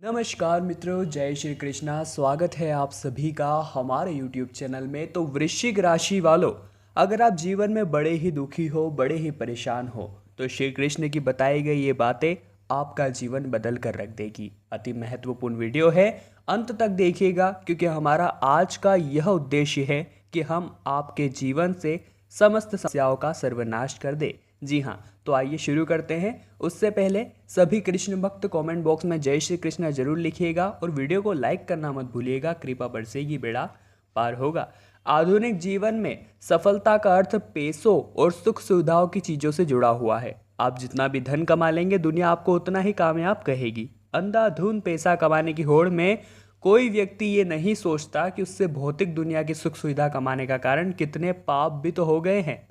नमस्कार मित्रों, जय श्री कृष्णा। स्वागत है आप सभी का हमारे YouTube चैनल में। तो वृश्चिक राशि वालों, अगर आप जीवन में बड़े ही दुखी हो, बड़े ही परेशान हो, तो श्री कृष्ण की बताई गई ये बातें आपका जीवन बदल कर रख देगी। अति महत्वपूर्ण वीडियो है, अंत तक देखिएगा, क्योंकि हमारा आज का यह उद्देश्य है कि हम आपके जीवन से समस्त समस्याओं का सर्वनाश कर दे। जी हाँ, तो आइए शुरू करते हैं। उससे पहले सभी कृष्ण भक्त कमेंट बॉक्स में जय श्री कृष्ण जरूर लिखिएगा और वीडियो को लाइक करना मत भूलिएगा। कृपा बरसेगी, बेड़ा पार होगा। आधुनिक जीवन में सफलता का अर्थ पैसों और सुख सुविधाओं की चीजों से जुड़ा हुआ है। आप जितना भी धन कमा लेंगे, दुनिया आपको उतना ही कामयाब कहेगी। अंधाधुंध पैसा कमाने की होड़ में कोई व्यक्ति ये नहीं सोचता कि उससे भौतिक दुनिया की सुख सुविधा कमाने का कारण कितने पाप भी तो हो गए हैं।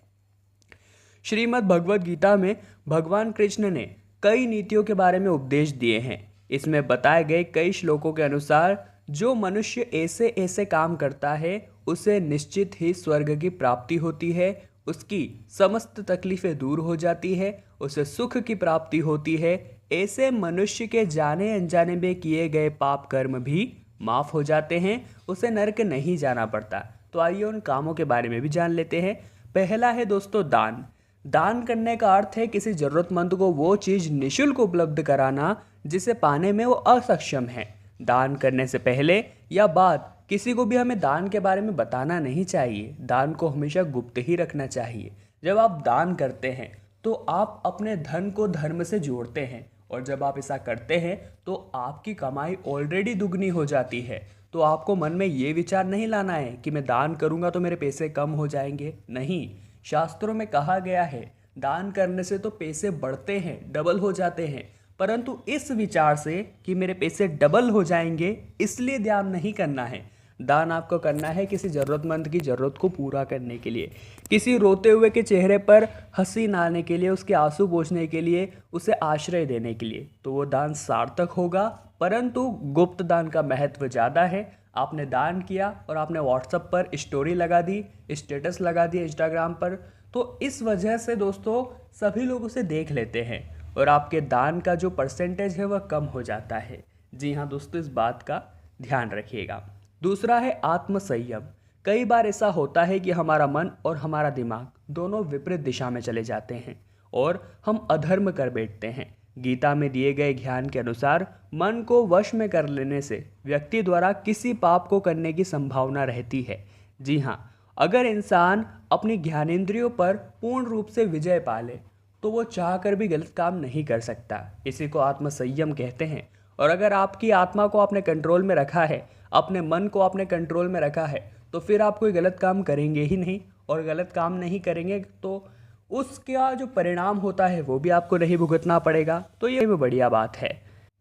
श्रीमद् भगवद गीता में भगवान कृष्ण ने कई नीतियों के बारे में उपदेश दिए हैं। इसमें बताए गए कई श्लोकों के अनुसार जो मनुष्य ऐसे ऐसे काम करता है, उसे निश्चित ही स्वर्ग की प्राप्ति होती है, उसकी समस्त तकलीफें दूर हो जाती है, उसे सुख की प्राप्ति होती है। ऐसे मनुष्य के जाने अनजाने में किए गए पाप कर्म भी माफ हो जाते हैं, उसे नरक नहीं जाना पड़ता। तो आइए उन कामों के बारे में भी जान लेते हैं। पहला है दोस्तों दान। दान करने का अर्थ है किसी जरूरतमंद को वो चीज़ निःशुल्क उपलब्ध कराना जिसे पाने में वो असक्षम है। दान करने से पहले या बाद किसी को भी हमें दान के बारे में बताना नहीं चाहिए। दान को हमेशा गुप्त ही रखना चाहिए। जब आप दान करते हैं तो आप अपने धन को धर्म से जोड़ते हैं, और जब आप ऐसा करते हैं तो आपकी कमाई ऑलरेडी दुगनी हो जाती है। तो आपको मन में ये विचार नहीं लाना है कि मैं दान करूंगा तो मेरे पैसे कम हो जाएंगे। नहीं, शास्त्रों में कहा गया है दान करने से तो पैसे बढ़ते हैं, डबल हो जाते हैं। परंतु इस विचार से कि मेरे पैसे डबल हो जाएंगे, इसलिए दान नहीं करना है। दान आपको करना है किसी ज़रूरतमंद की ज़रूरत को पूरा करने के लिए, किसी रोते हुए के चेहरे पर हंसी लाने के लिए, उसके आंसू पोंछने के लिए, उसे आश्रय देने के लिए। तो वो दान सार्थक होगा। परंतु गुप्त दान का महत्व ज़्यादा है। आपने दान किया और आपने व्हाट्सएप पर स्टोरी लगा दी, स्टेटस लगा दिया इंस्टाग्राम पर, तो इस वजह से दोस्तों सभी लोग उसे देख लेते हैं और आपके दान का जो परसेंटेज है वह कम हो जाता है। जी हाँ दोस्तों, इस बात का ध्यान रखिएगा। दूसरा है आत्मसंयम। कई बार ऐसा होता है कि हमारा मन और हमारा दिमाग दोनों विपरीत दिशा में चले जाते हैं और हम अधर्म कर बैठते हैं। गीता में दिए गए ज्ञान के अनुसार मन को वश में कर लेने से व्यक्ति द्वारा किसी पाप को करने की संभावना रहती है। जी हाँ, अगर इंसान अपनी ज्ञानेंद्रियों पर पूर्ण रूप से विजय पा ले तो वो चाहकर भी गलत काम नहीं कर सकता। इसी को आत्मसंयम कहते हैं। और अगर आपकी आत्मा को आपने कंट्रोल में रखा है, अपने मन को आपने कंट्रोल में रखा है, तो फिर आप कोई गलत काम करेंगे ही नहीं। और गलत काम नहीं करेंगे तो उसका जो परिणाम होता है वो भी आपको नहीं भुगतना पड़ेगा। तो ये भी बढ़िया बात है।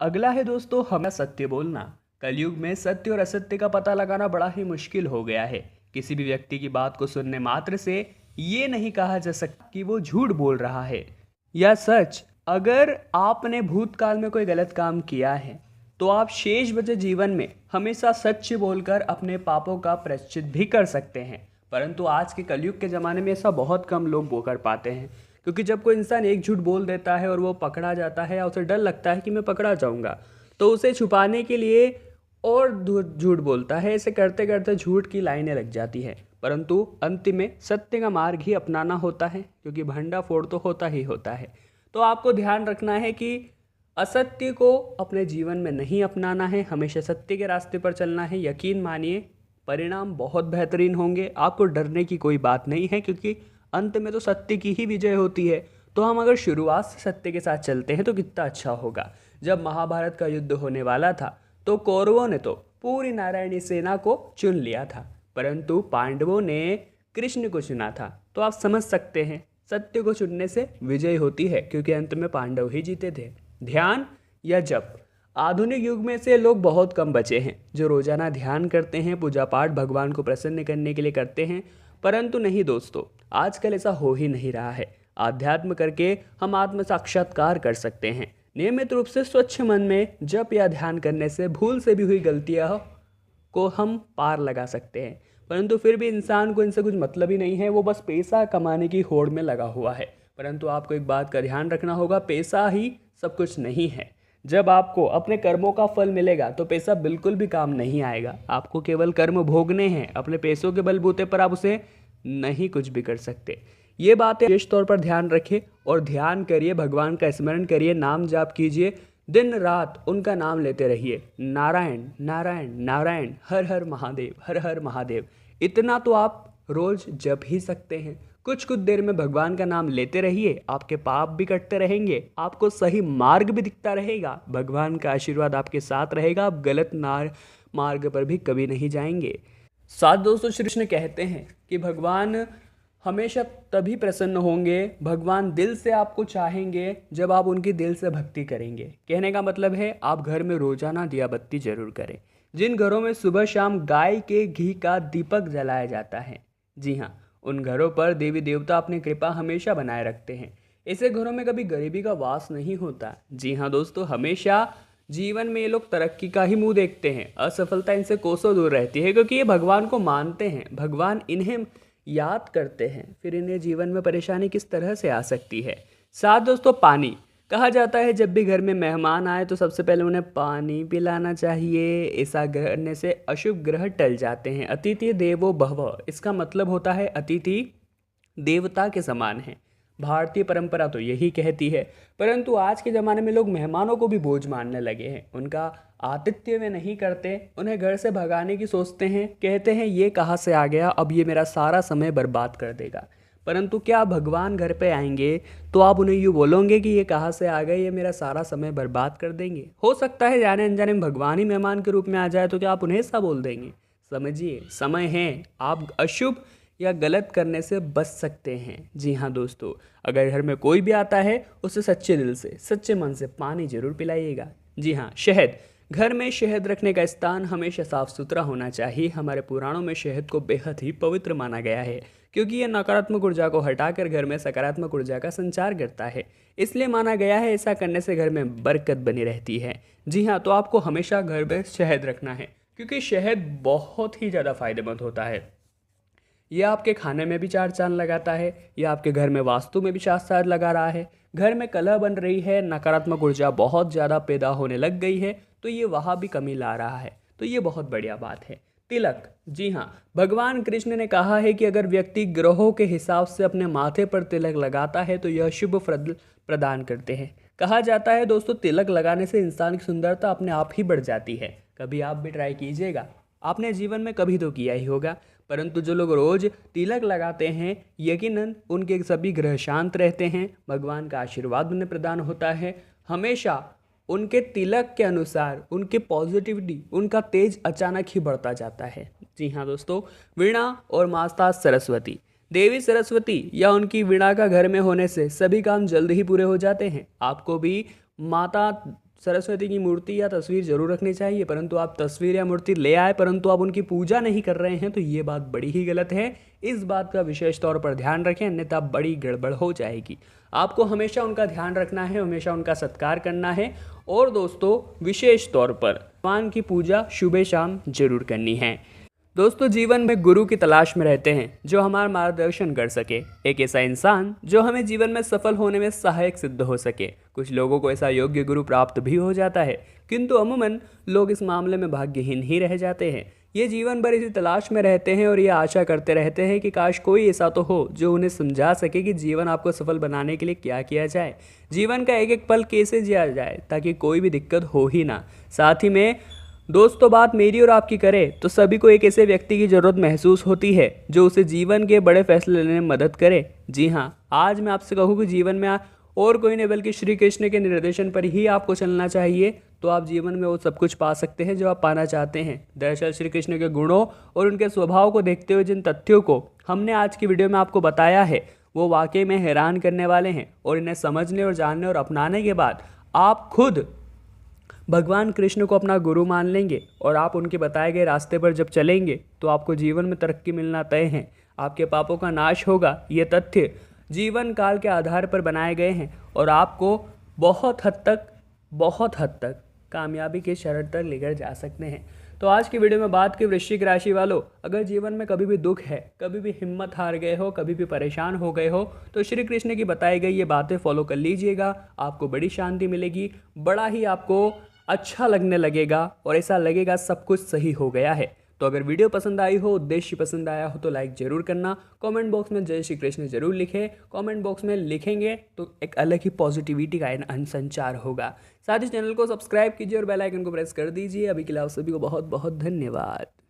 अगला है दोस्तों हमें सत्य बोलना। कलयुग में सत्य और असत्य का पता लगाना बड़ा ही मुश्किल हो गया है। किसी भी व्यक्ति की बात को सुनने मात्र से ये नहीं कहा जा सकता कि वो झूठ बोल रहा है या सच। अगर आपने भूतकाल में कोई गलत काम किया है तो आप शेष बचे जीवन में हमेशा सच बोलकर अपने पापों का प्रायश्चित भी कर सकते हैं। परंतु आज के कलयुग के ज़माने में ऐसा बहुत कम लोग वो कर पाते हैं, क्योंकि जब कोई इंसान एक झूठ बोल देता है और वो पकड़ा जाता है या उसे डर लगता है कि मैं पकड़ा जाऊंगा, तो उसे छुपाने के लिए और झूठ बोलता है। ऐसे करते करते झूठ की लाइनें लग जाती है। परंतु अंतिम में सत्य का मार्ग ही अपनाना होता है, क्योंकि भंडाफोड़ तो होता ही होता है। तो आपको ध्यान रखना है कि असत्य को अपने जीवन में नहीं अपनाना है, हमेशा सत्य के रास्ते पर चलना है। यकीन मानिए, परिणाम बहुत बेहतरीन होंगे। आपको डरने की कोई बात नहीं है, क्योंकि अंत में तो सत्य की ही विजय होती है। तो हम अगर शुरुआत से सत्य के साथ चलते हैं तो कितना अच्छा होगा। जब महाभारत का युद्ध होने वाला था तो कौरवों ने तो पूरी नारायणी सेना को चुन लिया था, परंतु पांडवों ने कृष्ण को चुना था। तो आप समझ सकते हैं, सत्य को चुनने से विजय होती है, क्योंकि अंत में पांडव ही जीते थे। ध्यान या जप। आधुनिक युग में से लोग बहुत कम बचे हैं जो रोजाना ध्यान करते हैं, पूजा पाठ भगवान को प्रसन्न करने के लिए करते हैं। परंतु नहीं दोस्तों, आजकल ऐसा हो ही नहीं रहा है। आध्यात्म करके हम आत्म साक्षात्कार कर सकते हैं। नियमित रूप से स्वच्छ मन में जप या ध्यान करने से भूल से भी हुई गलतियां को हम पार लगा सकते हैं। परंतु फिर भी इंसान को इनसे कुछ मतलब ही नहीं है, वो बस पैसा कमाने की होड़ में लगा हुआ है। परंतु आपको एक बात का ध्यान रखना होगा, पैसा ही सब कुछ नहीं है। जब आपको अपने कर्मों का फल मिलेगा तो पैसा बिल्कुल भी काम नहीं आएगा। आपको केवल कर्म भोगने हैं, अपने पैसों के बलबूते पर आप उसे नहीं कुछ भी कर सकते। ये बातें विशेष तौर पर ध्यान रखें और ध्यान करिए, भगवान का स्मरण करिए, नाम जाप कीजिए, दिन रात उनका नाम लेते रहिए। नारायण नारायण नारायण, हर हर महादेव, हर हर महादेव। इतना तो आप रोज जप ही सकते हैं। कुछ कुछ देर में भगवान का नाम लेते रहिए, आपके पाप भी कटते रहेंगे, आपको सही मार्ग भी दिखता रहेगा, भगवान का आशीर्वाद आपके साथ रहेगा, आप गलत मार्ग पर भी कभी नहीं जाएंगे। साथ दोस्तों, श्री कृष्ण कहते हैं कि भगवान हमेशा तभी प्रसन्न होंगे, भगवान दिल से आपको चाहेंगे जब आप उनकी दिल से भक्ति करेंगे। कहने का मतलब है आप घर में रोजाना दिया बत्ती जरूर करें। जिन घरों में सुबह शाम गाय के घी का दीपक जलाया जाता है, जी हाँ, उन घरों पर देवी देवता अपनी कृपा हमेशा बनाए रखते हैं। ऐसे घरों में कभी गरीबी का वास नहीं होता। जी हाँ दोस्तों, हमेशा जीवन में ये लोग तरक्की का ही मुंह देखते हैं, असफलता इनसे कोसों दूर रहती है, क्योंकि ये भगवान को मानते हैं, भगवान इन्हें याद करते हैं, फिर इन्हें जीवन में परेशानी किस तरह से आ सकती है। साथ दोस्तों, पानी कहा जाता है जब भी घर में मेहमान आए तो सबसे पहले उन्हें पानी पिलाना चाहिए। ऐसा करने से अशुभ ग्रह टल जाते हैं। अतिथि देवो भव, इसका मतलब होता है अतिथि देवता के समान है। भारतीय परंपरा तो यही कहती है, परंतु आज के ज़माने में लोग मेहमानों को भी बोझ मानने लगे हैं। उनका आतिथ्य वे नहीं करते, उन्हें घर से भगाने की सोचते हैं, कहते हैं ये कहाँ से आ गया, अब ये मेरा सारा समय बर्बाद कर देगा। परंतु क्या भगवान घर पे आएंगे तो आप उन्हें यूँ बोलोगे कि ये कहाँ से आ गए, ये मेरा सारा समय बर्बाद कर देंगे? हो सकता है जाने अनजाने में भगवान ही मेहमान के रूप में आ जाए, तो क्या आप उन्हें ऐसा बोल देंगे? समझिए, समय है, आप अशुभ या गलत करने से बच सकते हैं। जी हाँ दोस्तों, अगर घर में कोई भी आता है उसे सच्चे दिल से, सच्चे मन से पानी जरूर पिलाइएगा। जी हाँ, शहद, घर में शहद रखने का स्थान हमेशा साफ सुथरा होना चाहिए। हमारे पुराणों में शहद को बेहद ही पवित्र माना गया है, क्योंकि यह नकारात्मक ऊर्जा को हटाकर घर में सकारात्मक ऊर्जा का संचार करता है। इसलिए माना गया है ऐसा करने से घर में बरकत बनी रहती है। जी हाँ, तो आपको हमेशा घर में शहद रखना है, क्योंकि शहद बहुत ही ज़्यादा फायदेमंद होता है। यह आपके खाने में भी चार चांद लगाता है, यह आपके घर में वास्तु में भी चार चांद लगा रहा है। घर में कलह बन रही है, नकारात्मक ऊर्जा बहुत ज़्यादा पैदा होने लग गई है, तो ये वहाँ भी कमी ला रहा है, तो ये बहुत बढ़िया बात है। तिलक, जी हाँ, भगवान कृष्ण ने कहा है कि अगर व्यक्ति ग्रहों के हिसाब से अपने माथे पर तिलक लगाता है तो यह शुभ फल प्रदान करते हैं। कहा जाता है दोस्तों, तिलक लगाने से इंसान की सुंदरता अपने आप ही बढ़ जाती है। कभी आप भी ट्राई कीजिएगा, आपने जीवन में कभी तो किया ही होगा। परंतु जो लोग रोज तिलक लगाते हैं, यकीनन उनके सभी ग्रह शांत रहते हैं, भगवान का आशीर्वाद उन्हें प्रदान होता है। हमेशा उनके तिलक के अनुसार उनके पॉजिटिविटी, उनका तेज अचानक ही बढ़ता जाता है। जी हाँ दोस्तों, वीणा और माता सरस्वती, देवी सरस्वती या उनकी वीणा का घर में होने से सभी काम जल्द ही पूरे हो जाते हैं। आपको भी माता सरस्वती की मूर्ति या तस्वीर जरूर रखनी चाहिए, परंतु आप तस्वीर या मूर्ति ले आए परंतु आप उनकी पूजा नहीं कर रहे हैं, तो ये बात बड़ी ही गलत है। इस बात का विशेष तौर पर ध्यान रखें, अन्यथा बड़ी गड़बड़ हो जाएगी। आपको हमेशा उनका ध्यान रखना है, हमेशा उनका सत्कार करना है, और दोस्तों विशेष तौर पर भगवान की पूजा सुबह शाम जरूर करनी है। दोस्तों, जीवन में गुरु की तलाश में रहते हैं जो हमारा मार्गदर्शन कर सके, एक ऐसा इंसान जो हमें जीवन में सफल होने में सहायक सिद्ध हो सके। कुछ लोगों को ऐसा योग्य गुरु प्राप्त भी हो जाता है, किंतु अमूमन लोग इस मामले में भाग्यहीन ही रह जाते हैं। ये जीवन भर इसी तलाश में रहते हैं और ये आशा करते रहते हैं कि काश कोई ऐसा तो हो जो उन्हें समझा सके कि जीवन आपको सफल बनाने के लिए क्या किया जाए, जीवन का एक एक पल कैसे जिया जाए ताकि कोई भी दिक्कत हो ही ना। साथ ही में दोस्तों, बात मेरी और आपकी करें तो सभी को एक ऐसे व्यक्ति की ज़रूरत महसूस होती है जो उसे जीवन के बड़े फैसले लेने में मदद करे। जी हाँ, आज मैं आपसे कहूँ कि जीवन में और कोई नहीं बल्कि श्री कृष्ण के निर्देशन पर ही आपको चलना चाहिए, तो आप जीवन में वो सब कुछ पा सकते हैं जो आप पाना चाहते हैं। दरअसल श्री कृष्ण के गुणों और उनके स्वभाव को देखते हुए जिन तथ्यों को हमने आज की वीडियो में आपको बताया है, वो वाकई में हैरान करने वाले हैं, और इन्हें समझने और जानने और अपनाने के बाद आप खुद भगवान कृष्ण को अपना गुरु मान लेंगे और आप उनके बताए गए रास्ते पर जब चलेंगे तो आपको जीवन में तरक्की मिलना तय है। आपके पापों का नाश होगा। ये तथ्य जीवन काल के आधार पर बनाए गए हैं और आपको बहुत हद तक कामयाबी के शरत तक लेकर जा सकते हैं। तो आज की वीडियो में बात की वृश्चिक राशि वालों, अगर जीवन में कभी भी दुख है, कभी भी हिम्मत हार गए हो, कभी भी परेशान हो गए हो, तो श्री कृष्ण की बताई गई ये बातें फॉलो कर लीजिएगा। आपको बड़ी शांति मिलेगी, बड़ा ही आपको अच्छा लगने लगेगा और ऐसा लगेगा सब कुछ सही हो गया है। तो अगर वीडियो पसंद आई हो, उद्देश्य पसंद आया हो तो लाइक जरूर करना। कमेंट बॉक्स में जय श्री कृष्ण जरूर लिखें। कमेंट बॉक्स में लिखेंगे तो एक अलग ही पॉजिटिविटी का संचार होगा। साथ ही चैनल को सब्सक्राइब कीजिए और बेल आइकन को प्रेस कर दीजिए। अभी के लिए आप सभी को बहुत बहुत धन्यवाद।